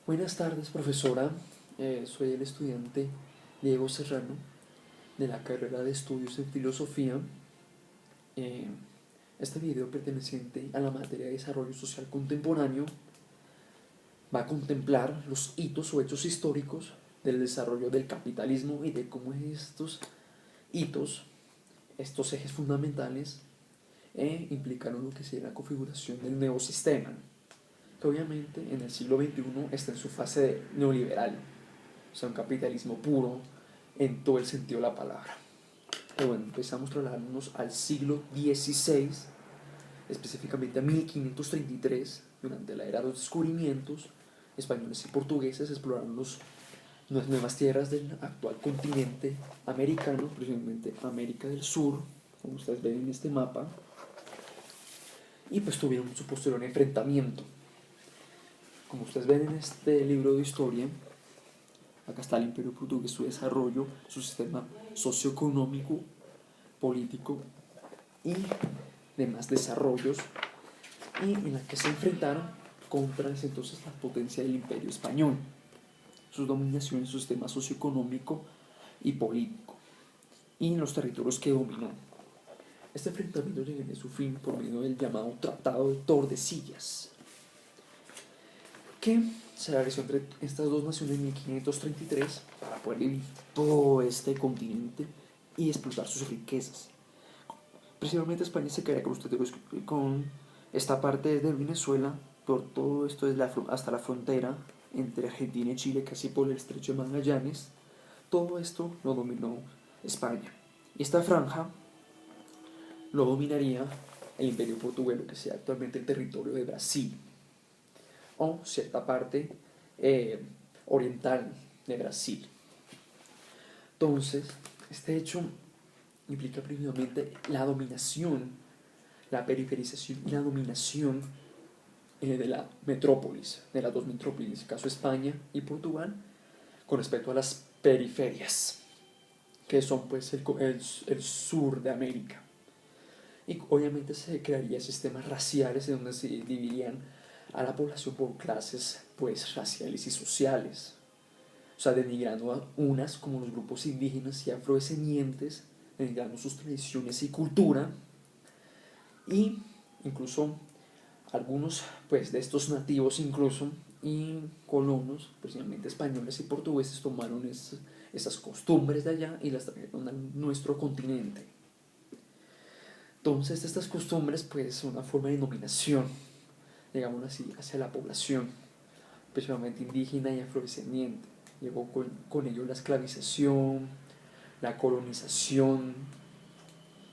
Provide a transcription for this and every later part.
Buenas tardes, profesora. Soy el estudiante Diego Serrano de la carrera de estudios en filosofía. Eh, este video perteneciente a la materia de desarrollo social contemporáneo va a contemplar los hitos o hechos históricos del desarrollo del capitalismo y de cómo estos hitos, estos ejes fundamentales, implicaron lo que sería la configuración del nuevo sistema, que obviamente en el siglo XXI está en su fase neoliberal, o sea, un capitalismo puro en todo el sentido de la palabra. Pero bueno, empezamos a trasladarnos al siglo XVI, específicamente a 1533, durante la era de los descubrimientos. Españoles y portugueses exploraron las nuevas tierras del actual continente americano, precisamente América del Sur, como ustedes ven en este mapa, y pues tuvieron su posterior enfrentamiento. Como ustedes ven en este libro de historia, acá está el Imperio Portugués, su desarrollo, su sistema socioeconómico, político y demás desarrollos, y en la que se enfrentaron contra entonces la potencia del Imperio Español, sus dominaciones, su sistema socioeconómico y político, y en los territorios que dominó. Este enfrentamiento llegó a su fin por medio del llamado Tratado de Tordesillas, que se realizó entre estas dos naciones en 1533 para poder vivir todo este continente y explotar sus riquezas. Principalmente España se quedaría con esta parte de Venezuela, por todo esto hasta la frontera entre Argentina y Chile, casi por el estrecho de Magallanes. Todo esto lo dominó España. Y esta franja lo dominaría el Imperio Portugués, lo que sea actualmente el territorio de Brasil, o cierta parte oriental de Brasil. Entonces, este hecho implica principalmente la dominación, la periferización y la dominación de la metrópolis, de las dos metrópolis, en este caso España y Portugal, con respecto a las periferias, que son pues el sur de América. Y obviamente se crearían sistemas raciales en donde se dividirían a la población por clases pues raciales y sociales, o sea, denigrando a unas como los grupos indígenas y afrodescendientes, denigrando sus tradiciones y cultura, y incluso algunos pues de estos nativos incluso y colonos, precisamente españoles y portugueses, tomaron esas costumbres de allá y las trajeron a nuestro continente. Entonces estas costumbres pues son una forma de dominación, digamos así, hacia la población, principalmente indígena y afrodescendiente. Llegó con ello la esclavización, la colonización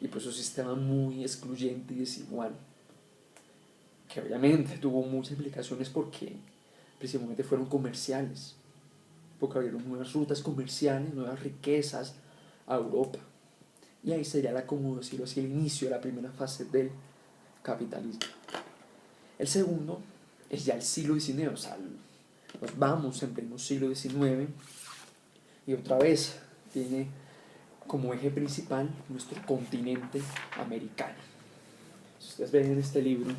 y pues un sistema muy excluyente y desigual, que obviamente tuvo muchas implicaciones porque precisamente fueron comerciales, porque abrieron nuevas rutas comerciales, nuevas riquezas a Europa. Y ahí sería como decirlo así, el inicio de la primera fase del capitalismo. El segundo es ya el siglo XIX, o sea, nos vamos en pleno siglo XIX y otra vez tiene como eje principal nuestro continente americano. Si ustedes ven en este libro,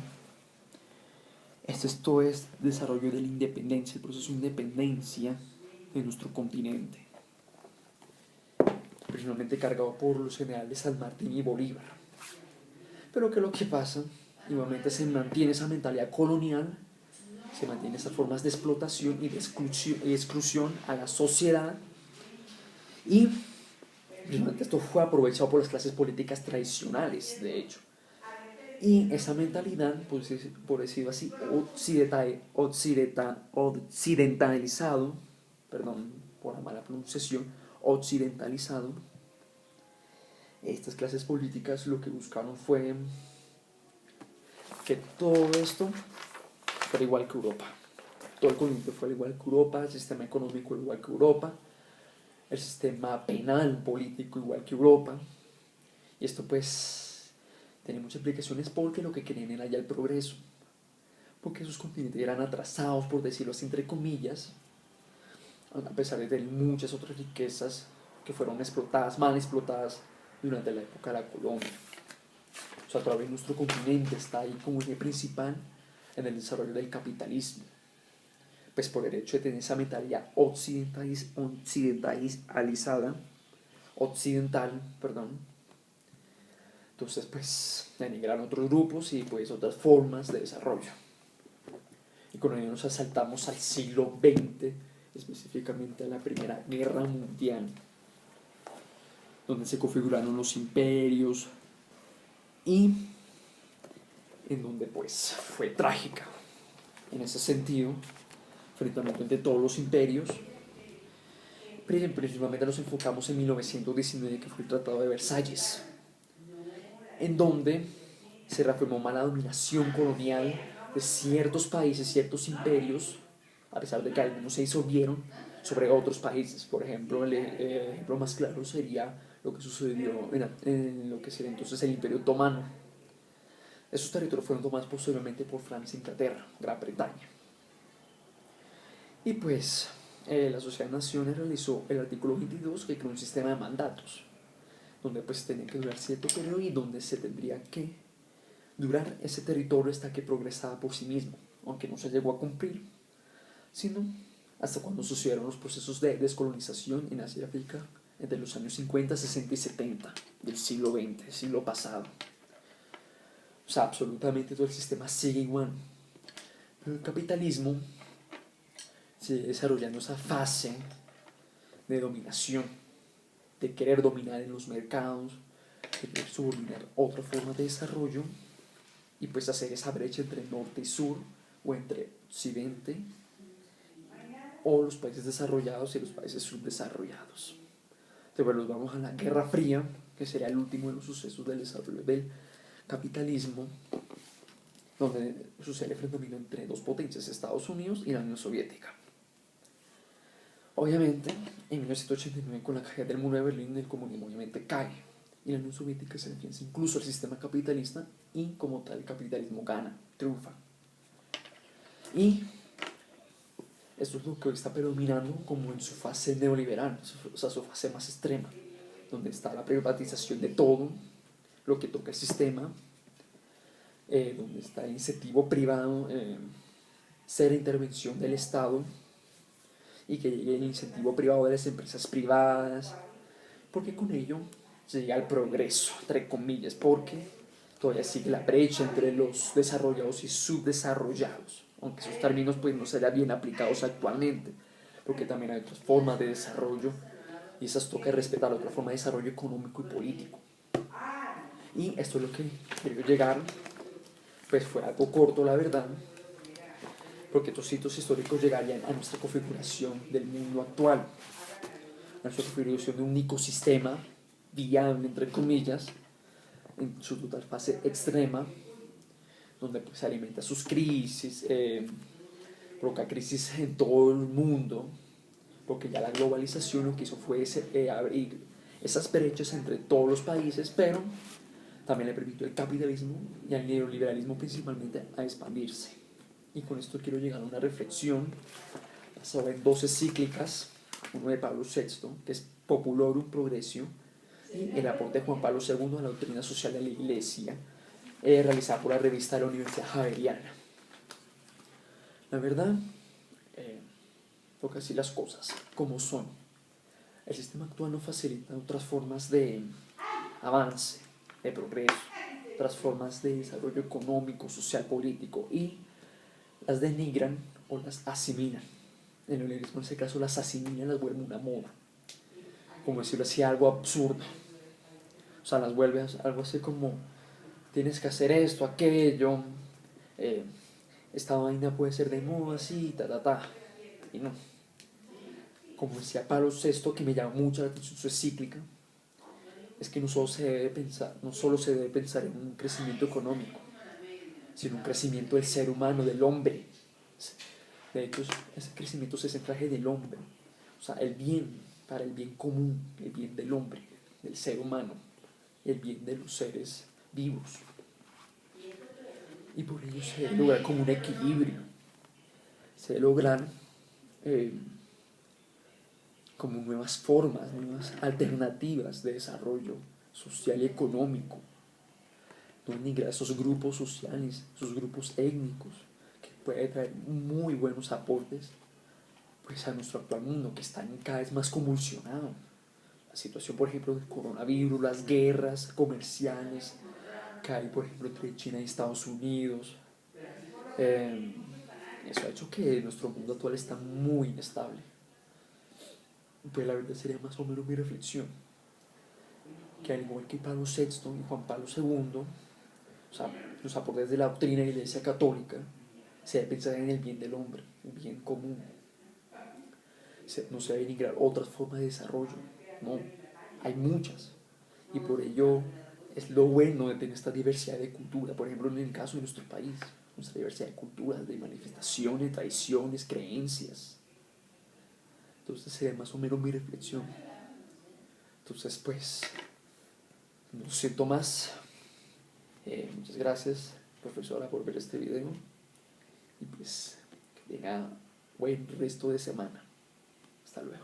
esto es desarrollo de la independencia, el proceso de independencia de nuestro continente, principalmente cargado por los generales San Martín y Bolívar. Pero ¿qué es lo que pasa? Igualmente se mantiene esa mentalidad colonial, se mantienen esas formas de explotación y de exclusión a la sociedad, y principalmente esto fue aprovechado por las clases políticas tradicionales, de hecho. Y esa mentalidad, por decirlo así, occidentalizado, perdón por la mala pronunciación, occidentalizado, estas clases políticas lo que buscaron fue que todo esto fuera igual que Europa. Todo el continente fuera igual que Europa, el sistema económico igual que Europa, el sistema penal político igual que Europa. Y esto pues tiene muchas implicaciones porque lo que querían era ya el progreso, porque esos continentes eran atrasados, por decirlo así, entre comillas, a pesar de tener muchas otras riquezas que fueron explotadas, mal explotadas durante la época de la colonia. O sea, todavía nuestro continente está ahí como eje principal en el desarrollo del capitalismo. pues por el hecho de tener esa mentalidad occidental, perdón. Entonces pues denigran otros grupos y pues otras formas de desarrollo. Y con ello nos asaltamos al siglo XX, específicamente a la Primera Guerra Mundial, donde se configuraron los imperios y en donde pues fue trágica. En ese sentido, enfrentamiento entre todos los imperios. Principalmente nos enfocamos en 1919, que fue el Tratado de Versalles, en donde se reafirmó más la dominación colonial de ciertos países, ciertos imperios, a pesar de que algunos se disolvieron, sobre otros países. Por ejemplo, el ejemplo más claro sería lo que sucedió en lo que sería entonces el Imperio Otomano. Esos territorios fueron tomados posteriormente por Francia, Inglaterra, Gran Bretaña. Y pues la Sociedad de Naciones realizó el artículo 22, que creó un sistema de mandatos, donde pues tenía que durar cierto periodo y donde se tendría que durar ese territorio hasta que progresaba por sí mismo, aunque no se llegó a cumplir, sino hasta cuando sucedieron los procesos de descolonización en Asia y África entre los años 50, 60 y 70 del siglo XX, del siglo pasado. O sea, absolutamente todo el sistema sigue igual. Pero el capitalismo sigue desarrollando esa fase de dominación, de querer dominar en los mercados, de querer subordinar otra forma de desarrollo y pues hacer esa brecha entre norte y sur, o entre occidente o los países desarrollados y los países subdesarrollados. Entonces, nos vamos a la Guerra Fría, que sería el último de los sucesos del desarrollo del capitalismo, donde sucede el enfrentamiento entre dos potencias, Estados Unidos y la Unión Soviética. Obviamente, en 1989, con la caída del muro de Berlín, el comunismo obviamente cae y la Unión Soviética se defiende incluso al sistema capitalista, y como tal el capitalismo gana, triunfa. Y esto es lo que hoy está predominando como en su fase neoliberal, o sea, su fase más extrema, donde está la privatización de todo lo que toca el sistema, donde está el incentivo privado, cero intervención del Estado, y que llegue el incentivo privado de las empresas privadas, porque con ello se llega al progreso, entre comillas, porque todavía sigue la brecha entre los desarrollados y subdesarrollados, aunque esos términos pues no serían bien aplicados actualmente, porque también hay otras formas de desarrollo y esas toca respetar, otra forma de desarrollo económico y político. Y esto es lo que quería llegar, pues fue algo corto la verdad, porque estos hitos históricos llegarían a nuestra configuración del mundo actual, a nuestra configuración de un ecosistema viable, entre comillas, en su total fase extrema, donde pues se alimenta sus crisis, provoca crisis en todo el mundo, porque ya la globalización lo que hizo fue abrir esas brechas entre todos los países, pero también le permitió el capitalismo y al neoliberalismo principalmente a expandirse. Y con esto quiero llegar a una reflexión basada en 12 encíclicas, uno de Pablo VI, que es Populorum Progressio, y el aporte de Juan Pablo II a la doctrina social de la Iglesia, realizada por la revista de la Universidad Javeriana. La verdad, porque así las cosas, como son. El sistema actual no facilita otras formas de avance, de progreso, otras formas de desarrollo económico, social, político, y las denigran o las asimilan. En el neoliberalismo, en ese caso, las asimilan, las vuelven una moda, como decirlo así, algo absurdo. O sea, las vuelve algo así como: tienes que hacer esto, aquello, esta vaina puede ser de moda, así, y no. Como decía Pablo VI, que me llama mucho la atención su encíclica, es que no solo se debe pensar en un crecimiento económico, sino un crecimiento del ser humano, del hombre. De hecho, ese crecimiento se centra en el hombre, o sea, el bien, para el bien común, el bien del hombre, del ser humano, el bien de los seres vivos. Y por ello se debe lograr como un equilibrio, se debe lograr como nuevas formas, nuevas alternativas de desarrollo social y económico, no denigrar esos grupos sociales, esos grupos étnicos, que pueden traer muy buenos aportes pues a nuestro actual mundo, que está cada vez más convulsionado. La situación, por ejemplo, del coronavirus, las guerras comerciales que hay, por ejemplo, entre China y Estados Unidos. Eh, Eso ha hecho que nuestro mundo actual está muy inestable. Pues la verdad sería más o menos mi reflexión, que al igual que Pablo VI y Juan Pablo II, o sea, los aportes de la doctrina de la Iglesia Católica, se debe pensar en el bien del hombre, el bien común. No se debe denigrar otras formas de desarrollo, no, hay muchas. Y por ello es lo bueno de tener esta diversidad de cultura, por ejemplo en el caso de nuestro país, nuestra diversidad de culturas, de manifestaciones, tradiciones, creencias. Entonces sería más o menos mi reflexión. Entonces pues, no siento más. Muchas gracias, profesora, por ver este video. Y pues, que tenga buen resto de semana. Hasta luego.